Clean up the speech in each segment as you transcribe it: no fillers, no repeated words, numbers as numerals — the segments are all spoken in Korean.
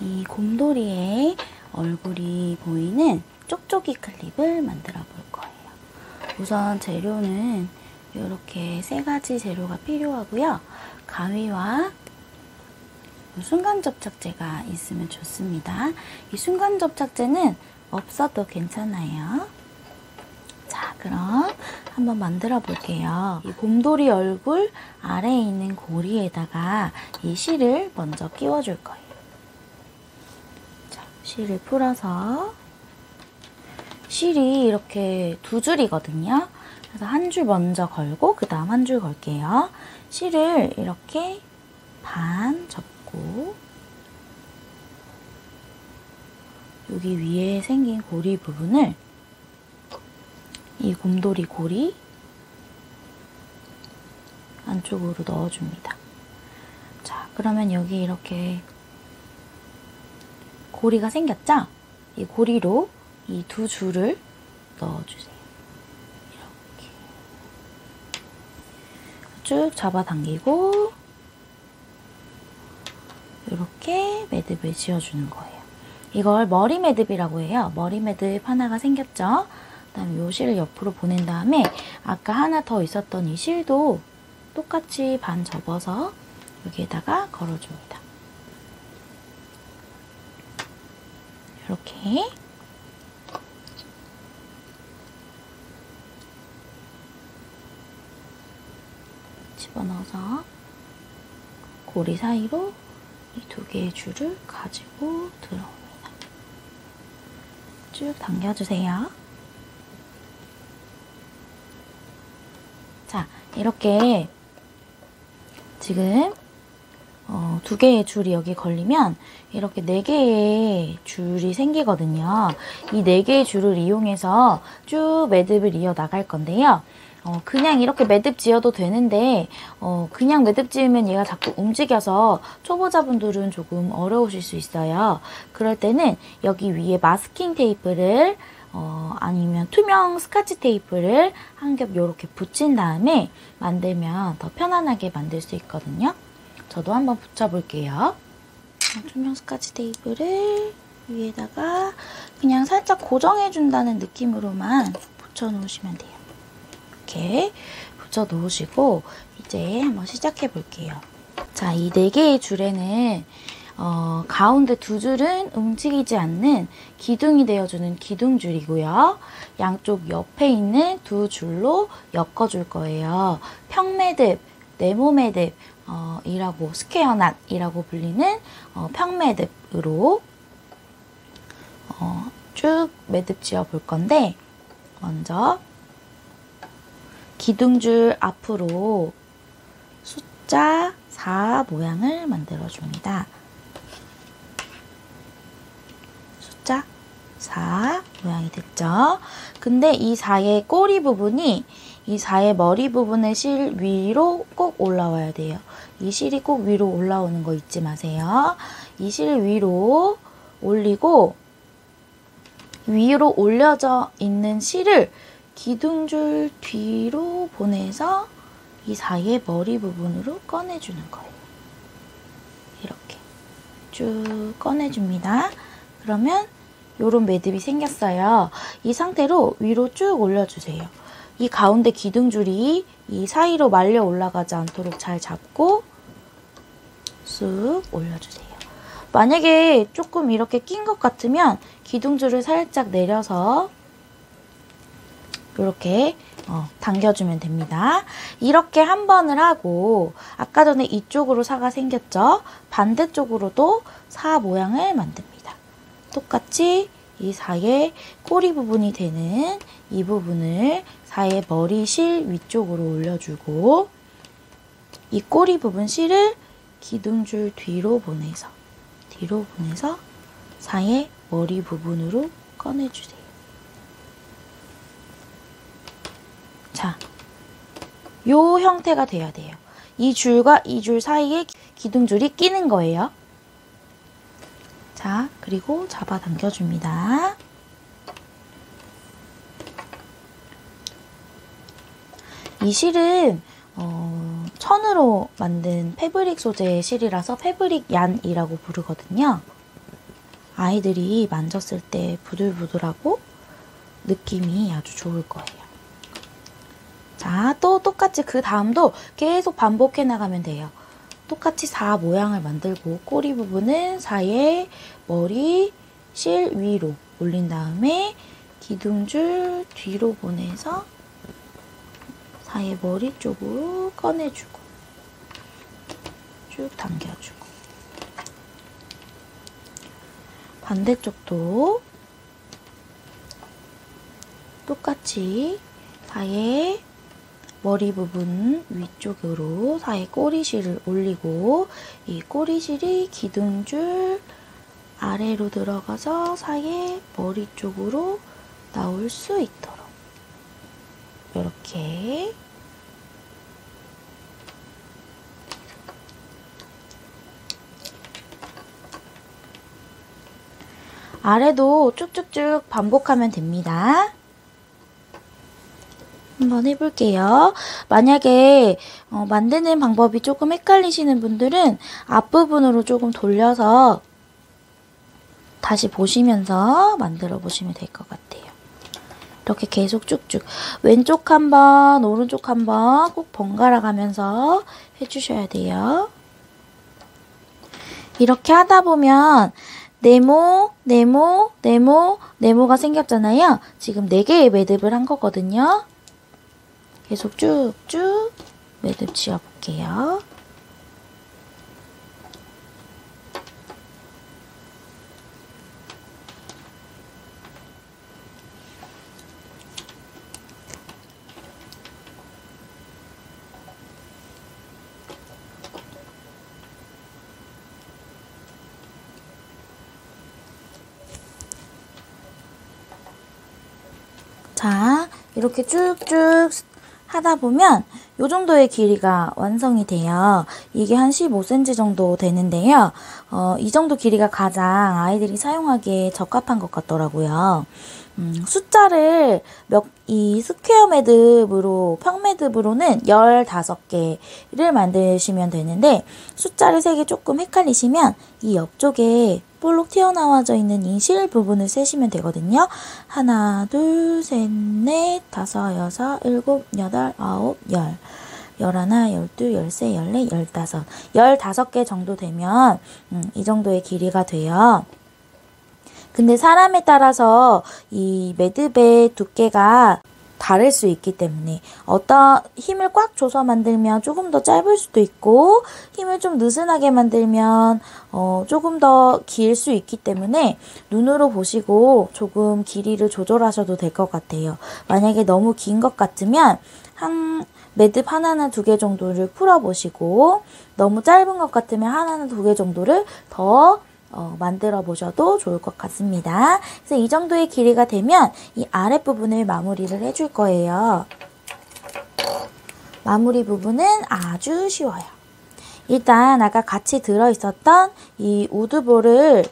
이 곰돌이의 얼굴이 보이는 쪽쪽이 클립을 만들어 볼 거예요. 우선 재료는 이렇게 3가지 재료가 필요하고요. 가위와 순간 접착제가 있으면 좋습니다. 이 순간 접착제는 없어도 괜찮아요. 자, 그럼 한번 만들어 볼게요. 이 곰돌이 얼굴 아래에 있는 고리에다가 이 실을 먼저 끼워 줄 거예요. 자, 실을 풀어서 실이 이렇게 2줄이거든요. 그래서 한 줄 먼저 걸고 그 다음 한 줄 걸게요. 실을 이렇게 반 접고 여기 위에 생긴 고리 부분을 이 곰돌이 고리 안쪽으로 넣어줍니다. 자, 그러면 여기 이렇게 고리가 생겼죠? 이 고리로 이 2줄을 넣어주세요. 이렇게 쭉 잡아당기고 이렇게 매듭을 지어주는 거예요. 이걸 머리 매듭이라고 해요. 머리 매듭 하나가 생겼죠? 그 다음에 이 실을 옆으로 보낸 다음에 아까 하나 더 있었던 이 실도 똑같이 반 접어서 여기에다가 걸어줍니다. 이렇게 집어넣어서 고리 사이로 이 2개의 줄을 가지고 들어옵니다. 쭉 당겨주세요. 자, 이렇게 지금 2개의 줄이 여기 걸리면 이렇게 4개의 줄이 생기거든요. 이 4개의 줄을 이용해서 쭉 매듭을 이어 나갈 건데요. 그냥 이렇게 매듭 지어도 되는데 그냥 매듭 지으면 얘가 자꾸 움직여서 초보자분들은 조금 어려우실 수 있어요. 그럴 때는 여기 위에 마스킹 테이프를 아니면 투명 스카치 테이프를 한 겹 이렇게 붙인 다음에 만들면 더 편안하게 만들 수 있거든요. 저도 한번 붙여볼게요. 투명 스카치 테이프를 위에다가 그냥 살짝 고정해준다는 느낌으로만 붙여놓으시면 돼요. 이렇게 붙여 놓으시고 이제 한번 시작해 볼게요. 자, 이 4개의 줄에는 가운데 2줄은 움직이지 않는 기둥이 되어주는 기둥줄이고요. 양쪽 옆에 있는 2줄로 엮어줄 거예요. 평매듭, 네모매듭 이라고 스퀘어낫이라고 불리는 평매듭으로 쭉 매듭 지어 볼 건데 먼저 기둥줄 앞으로 숫자 4 모양을 만들어줍니다. 숫자 4 모양이 됐죠? 근데 이 4의 꼬리 부분이 이 4의 머리 부분의 실 위로 꼭 올라와야 돼요. 이 실이 꼭 위로 올라오는 거 잊지 마세요. 이 실 위로 올리고 위로 올려져 있는 실을 기둥줄 뒤로 보내서 이 사이의 머리 부분으로 꺼내주는 거예요. 이렇게 쭉 꺼내줍니다. 그러면 이런 매듭이 생겼어요. 이 상태로 위로 쭉 올려주세요. 이 가운데 기둥줄이 이 사이로 말려 올라가지 않도록 잘 잡고 쑥 올려주세요. 만약에 조금 이렇게 낀 것 같으면 기둥줄을 살짝 내려서 이렇게 당겨주면 됩니다. 이렇게 한 번을 하고 아까 전에 이쪽으로 사가 생겼죠? 반대쪽으로도 사 모양을 만듭니다. 똑같이 이 사의 꼬리 부분이 되는 이 부분을 사의 머리 실 위쪽으로 올려주고 이 꼬리 부분 실을 기둥줄 뒤로 보내서 사의 머리 부분으로 꺼내주세요. 자, 요 형태가 돼야 돼요. 이 줄과 이 줄 사이에 기둥줄이 끼는 거예요. 자, 그리고 잡아당겨줍니다. 이 실은 천으로 만든 패브릭 소재의 실이라서 패브릭 얀이라고 부르거든요. 아이들이 만졌을 때 부들부들하고 느낌이 아주 좋을 거예요. 자, 또 똑같이 그 다음도 계속 반복해 나가면 돼요. 똑같이 4 모양을 만들고 꼬리 부분은 4의 머리, 실 위로 올린 다음에 기둥줄 뒤로 보내서 4의 머리 쪽으로 꺼내주고 쭉 당겨주고 반대쪽도 똑같이 4의 머리 부분 위쪽으로 4의 꼬리실을 올리고 이 꼬리실이 기둥줄 아래로 들어가서 4의 머리 쪽으로 나올 수 있도록 이렇게 아래도 쭉쭉쭉 반복하면 됩니다. 한번 해볼게요. 만약에 만드는 방법이 조금 헷갈리시는 분들은 앞부분으로 조금 돌려서 다시 보시면서 만들어 보시면 될 것 같아요. 이렇게 계속 쭉쭉 왼쪽 한 번, 오른쪽 한 번 꼭 번갈아 가면서 해주셔야 돼요. 이렇게 하다 보면 네모, 네모, 네모, 네모가 생겼잖아요. 지금 4개의 매듭을 한 거거든요. 계속 쭉쭉 매듭 지어볼게요. 자, 이렇게 쭉쭉 하다 보면 이 정도의 길이가 완성이 돼요. 이게 한 15cm 정도 되는데요. 이 정도 길이가 가장 아이들이 사용하기에 적합한 것 같더라고요. 숫자를 이 스퀘어 매듭으로, 평매듭으로는 15개를 만드시면 되는데 숫자를 3개 조금 헷갈리시면 이 옆쪽에 볼록 튀어나와져 있는 이 실 부분을 세시면 되거든요. 하나, 둘, 셋, 넷, 다섯, 여섯, 일곱, 여덟, 아홉, 열. 11, 12, 13, 14, 15. 15개 정도 되면 이 정도의 길이가 돼요. 근데 사람에 따라서 이 매듭의 두께가 다를 수 있기 때문에 어떤 힘을 꽉 줘서 만들면 조금 더 짧을 수도 있고 힘을 좀 느슨하게 만들면 조금 더 길 수 있기 때문에 눈으로 보시고 조금 길이를 조절하셔도 될 것 같아요. 만약에 너무 긴 것 같으면 매듭 하나나 2개 정도를 풀어보시고 너무 짧은 것 같으면 하나나 2개 정도를 더 만들어 보셔도 좋을 것 같습니다. 그래서 이 정도의 길이가 되면 이 아랫부분을 마무리를 해줄 거예요. 마무리 부분은 아주 쉬워요. 일단 아까 같이 들어있었던 이 우드볼을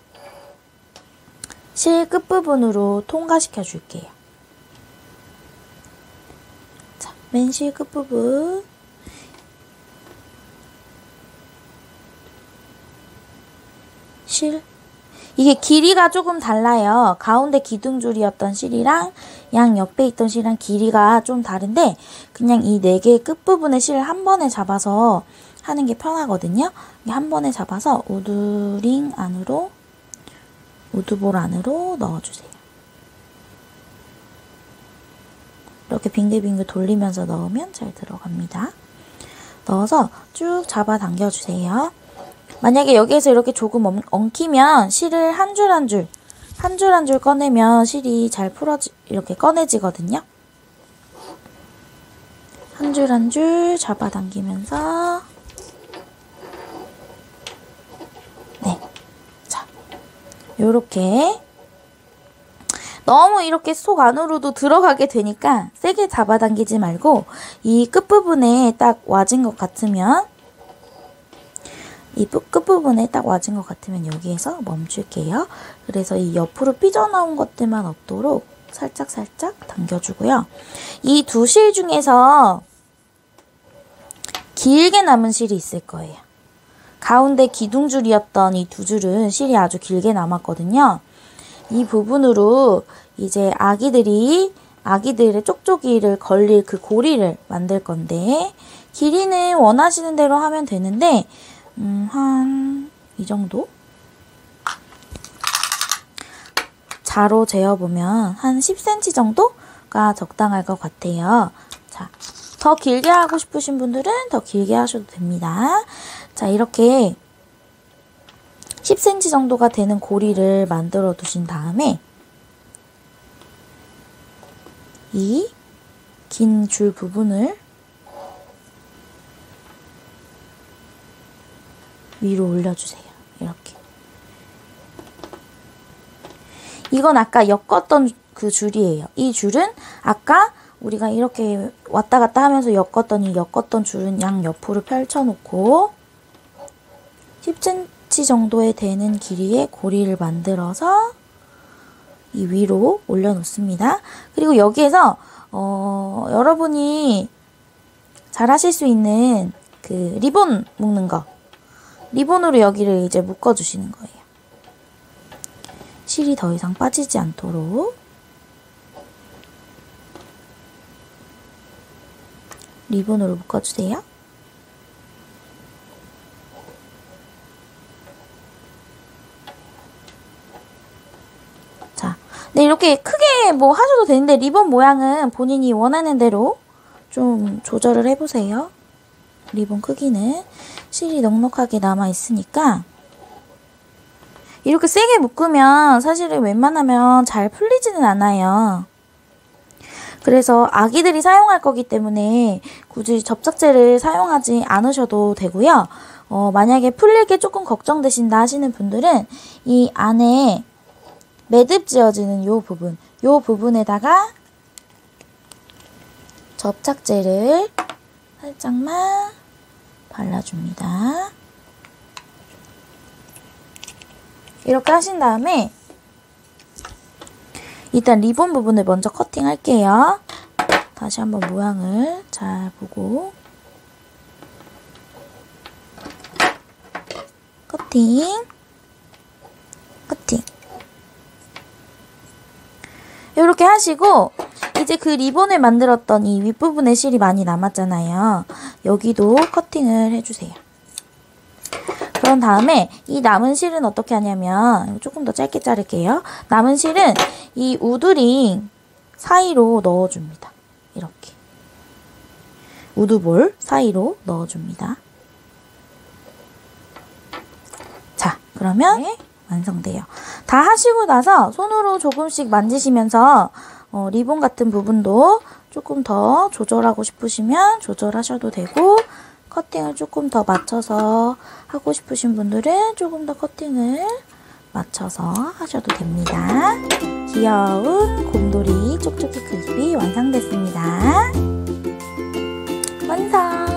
실 끝부분으로 통과시켜 줄게요. 자, 맨실 끝부분 실. 이게 길이가 조금 달라요. 가운데 기둥줄이었던 실이랑 양 옆에 있던 실이랑 길이가 좀 다른데 그냥 이 4개의 끝부분의 실을 한 번에 잡아서 하는 게 편하거든요. 한 번에 잡아서 우드링 안으로, 우드볼 안으로 넣어주세요. 이렇게 빙글빙글 돌리면서 넣으면 잘 들어갑니다. 넣어서 쭉 잡아 당겨주세요. 만약에 여기에서 이렇게 조금 엉키면 실을 한 줄 한 줄 꺼내면 실이 잘 이렇게 꺼내지거든요. 한 줄 한 줄 잡아당기면서 네, 자, 요렇게 너무 이렇게 속 안으로도 들어가게 되니까 세게 잡아당기지 말고 이 끝부분에 딱 와진 것 같으면 이 끝부분에 딱 와진 것 같으면 여기에서 멈출게요. 그래서 이 옆으로 삐져나온 것들만 없도록 살짝살짝 당겨주고요. 이 2실 중에서 길게 남은 실이 있을 거예요. 가운데 기둥줄이었던 이 두 줄은 실이 아주 길게 남았거든요. 이 부분으로 이제 아기들의 쪽쪽이를 걸릴 그 고리를 만들 건데, 길이는 원하시는 대로 하면 되는데 한 이 정도? 자로 재어보면 한 10cm 정도가 적당할 것 같아요. 자, 더 길게 하고 싶으신 분들은 더 길게 하셔도 됩니다. 자, 이렇게 10cm 정도가 되는 고리를 만들어 두신 다음에 이 긴 줄 부분을 위로 올려주세요. 이렇게. 이건 아까 엮었던 그 줄이에요. 이 줄은 아까 우리가 이렇게 왔다 갔다 하면서 엮었던 이 엮었던 줄은 양 옆으로 펼쳐놓고 10cm 정도에 되는 길이의 고리를 만들어서 이 위로 올려놓습니다. 그리고 여기에서 여러분이 잘 하실 수 있는 그 리본 묶는 거, 리본으로 여기를 이제 묶어주시는 거예요. 실이 더 이상 빠지지 않도록 리본으로 묶어주세요. 자, 네, 이렇게 크게 뭐 하셔도 되는데 리본 모양은 본인이 원하는 대로 좀 조절을 해보세요. 리본 크기는 실이 넉넉하게 남아있으니까 이렇게 세게 묶으면 사실은 웬만하면 잘 풀리지는 않아요. 그래서 아기들이 사용할 거기 때문에 굳이 접착제를 사용하지 않으셔도 되고요. 만약에 풀릴 게 조금 걱정되신다 하시는 분들은 이 안에 매듭 지어지는 요 부분에다가 접착제를 살짝만 발라줍니다. 이렇게 하신 다음에 일단 리본 부분을 먼저 커팅할게요. 다시 한번 모양을 잘 보고 커팅. 이렇게 하시고 이제 그 리본을 만들었던 이 윗부분에 실이 많이 남았잖아요. 여기도 커팅을 해주세요. 그런 다음에 이 남은 실은 어떻게 하냐면 조금 더 짧게 자를게요. 남은 실은 이 우드링 사이로 넣어줍니다. 이렇게 우드볼 사이로 넣어줍니다. 자, 그러면 완성돼요. 다 하시고 나서 손으로 조금씩 만지시면서 리본 같은 부분도 조금 더 조절하고 싶으시면 조절하셔도 되고, 커팅을 조금 더 맞춰서 하고 싶으신 분들은 조금 더 커팅을 맞춰서 하셔도 됩니다. 귀여운 곰돌이 쪽쪽이 클립이 완성됐습니다. 완성!